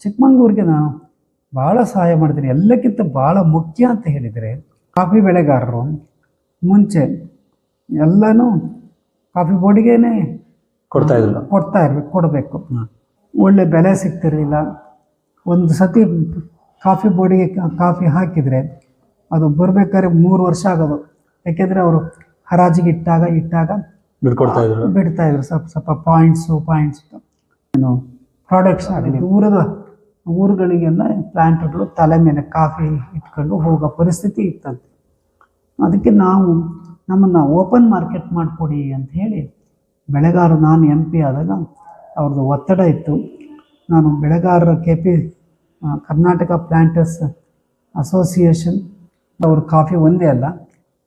ಚಿಕ್ಕಮಂಗ್ಳೂರಿಗೆ ನಾನು ಭಾಳ ಸಹಾಯ ಮಾಡಿದ್ದೀನಿ. ಎಲ್ಲಕ್ಕಿಂತ ಭಾಳ ಮುಖ್ಯ ಅಂತ ಹೇಳಿದರೆ ಕಾಫಿ ಬೆಳೆಗಾರರು ಮುಂಚೆ ಎಲ್ಲನೂ ಕಾಫಿ ಬೋರ್ಡಿಗೇನೆ ಕೊಡಬೇಕು. ಒಳ್ಳೆ ಬೆಲೆ ಸಿಗ್ತಿರಲಿಲ್ಲ. ಒಂದು ಸತಿ ಕಾಫಿ ಬೋರ್ಡಿಗೆ ಕಾಫಿ ಹಾಕಿದರೆ ಅದು ಬರಬೇಕಾದ್ರೆ 3 ವರ್ಷ ಆಗೋದು. ಯಾಕೆಂದರೆ ಅವರು ಹರಾಜಿಗೆ ಇಟ್ಟಾಗ ಬಿಡ್ತಾಯಿದ್ರು ಸ್ವಲ್ಪ ಪಾಯಿಂಟ್ಸು ಏನು ಪ್ರಾಡಕ್ಟ್ಸ್ ಆಗಲಿ. ದೂರದ ಊರುಗಳಿಗೆಲ್ಲ ಪ್ಲಾಂಟ್ಗಳು ತಲೆ ಮೇಲೆ ಕಾಫಿ ಇಟ್ಕೊಂಡು ಹೋಗೋ ಪರಿಸ್ಥಿತಿ ಇತ್ತಂತೆ. ಅದಕ್ಕೆ ನಾವು ನಮ್ಮನ್ನು ಓಪನ್ ಮಾರ್ಕೆಟ್ ಮಾಡಿಕೊಡಿ ಅಂತ ಹೇಳಿ ಬೆಳೆಗಾರರು, ನಾನು MP ಆದಾಗ ಅವ್ರದ್ದು ಒತ್ತಡ ಇತ್ತು. ನಾನು ಬೆಳೆಗಾರರ ಕರ್ನಾಟಕ ಪ್ಲಾಂಟರ್ಸ್ ಅಸೋಸಿಯೇಷನ್ ಅವರು ಕಾಫಿ ಒಂದೇ ಅಲ್ಲ,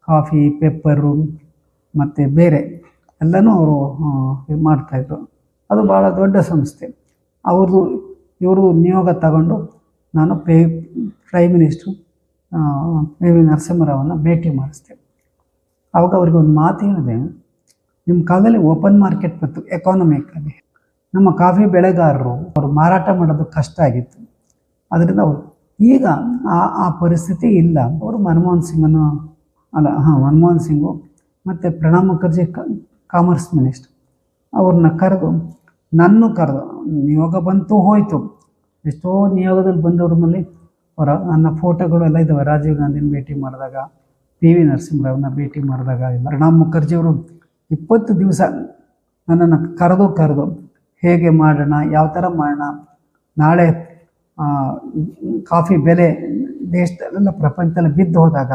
ಕಾಫಿ, ಪೆಪ್ಪರು ಮತ್ತು ಬೇರೆ ಎಲ್ಲನೂ ಅವರು ಮಾಡ್ತಾಯಿದ್ರು. ಅದು ಭಾಳ ದೊಡ್ಡ ಸಂಸ್ಥೆ. ಇವ್ರದ್ದು ನಿಯೋಗ ತಗೊಂಡು ನಾನು ಪ್ರೈಮ್ ಮಿನಿಸ್ಟ್ರು PV ನರಸಿಂಹರಾವನ್ನ ಭೇಟಿ ಮಾಡಿಸ್ದೆ. ಆವಾಗ ಅವ್ರಿಗೆ ಒಂದು ಮಾತು ಹೇಳಿದೆ, ನಿಮ್ಮ ಕಾಲದಲ್ಲಿ ಓಪನ್ ಮಾರ್ಕೆಟ್ ಬಂತು ಎಕಾನಮಿಕಲ್ಲಿ. ನಮ್ಮ ಕಾಫಿ ಬೆಳೆಗಾರರು ಅವರು ಮಾರಾಟ ಮಾಡೋದು ಕಷ್ಟ ಆಗಿತ್ತು. ಅದರಿಂದ ಅವರು ಈಗ ಆ ಪರಿಸ್ಥಿತಿ ಇಲ್ಲ. ಅವರು ಮನಮೋಹನ್ ಸಿಂಗು ಮತ್ತು ಪ್ರಣಬ್ ಮುಖರ್ಜಿ ಕಾಮರ್ಸ್ ಮಿನಿಸ್ಟರ್ ಅವ್ರನ್ನ ಕರೆದು ನಿಯೋಗ ಬಂತು ಹೋಯಿತು. ಎಷ್ಟೋ ನಿಯೋಗದಲ್ಲಿ ಬಂದವ್ರ ಮೇಲೆ ನನ್ನ ಫೋಟೋಗಳು ಎಲ್ಲ ಇದ್ದಾವೆ. ರಾಜೀವ್ ಗಾಂಧಿನ ಭೇಟಿ ಮಾಡಿದಾಗ, PV ನರಸಿಂಹರಾವ್ನ ಭೇಟಿ ಮಾಡಿದಾಗ, ಪ್ರಣಬ್ ಮುಖರ್ಜಿಯವರು 20 ದಿವಸ ನನ್ನನ್ನು ಕರೆದು ಹೇಗೆ ಮಾಡೋಣ, ಯಾವ ಥರ ಮಾಡೋಣ, ನಾಳೆ ಕಾಫಿ ಬೆಲೆ ದೇಶದಲ್ಲೆಲ್ಲ ಪ್ರಪಂಚದಲ್ಲಿ ಬಿದ್ದು ಹೋದಾಗ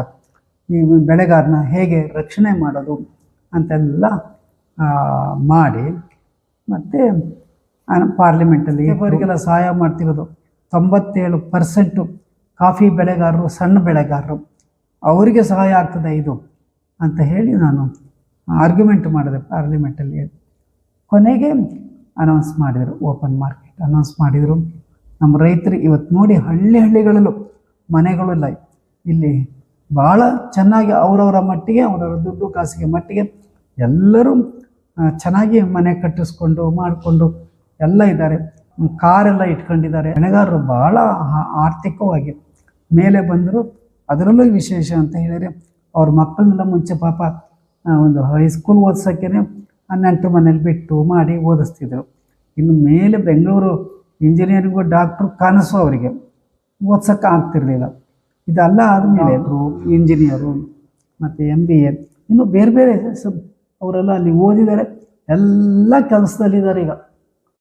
ಈ ಬೆಳೆಗಾರನ ಹೇಗೆ ರಕ್ಷಣೆ ಮಾಡೋದು ಅಂತೆಲ್ಲ ಮಾಡಿ, ಮತ್ತು ಪಾರ್ಲಿಮೆಂಟಲ್ಲಿ ಇವರಿಗೆಲ್ಲ ಸಹಾಯ ಮಾಡ್ತಿರೋದು. 97% ಕಾಫಿ ಬೆಳೆಗಾರರು ಸಣ್ಣ ಬೆಳೆಗಾರರು, ಅವರಿಗೆ ಸಹಾಯ ಆಗ್ತದೆ ಇದು ಅಂತ ಹೇಳಿ ನಾನು ಆರ್ಗ್ಯುಮೆಂಟ್ ಮಾಡಿದೆ ಪಾರ್ಲಿಮೆಂಟಲ್ಲಿ. ಕೊನೆಗೆ ಅನೌನ್ಸ್ ಮಾಡಿದರು, ಓಪನ್ ಮಾರ್ಕೆಟ್ ಅನೌನ್ಸ್ ಮಾಡಿದರು. ನಮ್ಮ ರೈತರು ಇವತ್ತು ನೋಡಿ ಹಳ್ಳಿಗಳಲ್ಲೂ ಮನೆಗಳಿಲ್ಲ. ಇಲ್ಲಿ ಭಾಳ ಚೆನ್ನಾಗಿ ಅವರವರ ಮಟ್ಟಿಗೆ, ಅವರವರ ದುಡ್ಡು ಕಾಸಿಗೆ ಮಟ್ಟಿಗೆ ಎಲ್ಲರೂ ಚೆನ್ನಾಗಿ ಮನೆ ಕಟ್ಟಿಸ್ಕೊಂಡು ಮಾಡಿಕೊಂಡು ಎಲ್ಲ ಇದ್ದಾರೆ. ಕಾರೆಲ್ಲ ಇಟ್ಕೊಂಡಿದ್ದಾರೆ. ಬೆಳೆಗಾರರು ಭಾಳ ಆರ್ಥಿಕವಾಗಿ ಮೇಲೆ ಬಂದರು. ಅದರಲ್ಲೂ ವಿಶೇಷ ಅಂತ ಹೇಳಿದರೆ ಅವ್ರ ಮಕ್ಕಳನ್ನೆಲ್ಲ ಮುಂಚೆ ಪಾಪ ಒಂದು ಹೈಸ್ಕೂಲ್ ಓದಿಸೋಕ್ಕೇ ನೆಂಟರು ಮನೇಲಿ ಬಿಟ್ಟು ಮಾಡಿ ಓದಿಸ್ತಿದ್ರು. ಇನ್ನು ಮೇಲೆ ಬೆಂಗಳೂರು ಇಂಜಿನಿಯರಿಂಗು ಡಾಕ್ಟ್ರು ಕನಸು ಅವರಿಗೆ, ಓದ್ಸೋಕ್ಕೆ ಆಗ್ತಿರಲಿಲ್ಲ. ಇದೆಲ್ಲ ಆದಮೇಲೆ ಇಂಜಿನಿಯರು ಮತ್ತು MBA ಇನ್ನು ಬೇರೆ ಅವರೆಲ್ಲ ಅಲ್ಲಿ ಓದಿದ್ದಾರೆ, ಎಲ್ಲ ಕೆಲಸದಲ್ಲಿದ್ದಾರೆ ಈಗ.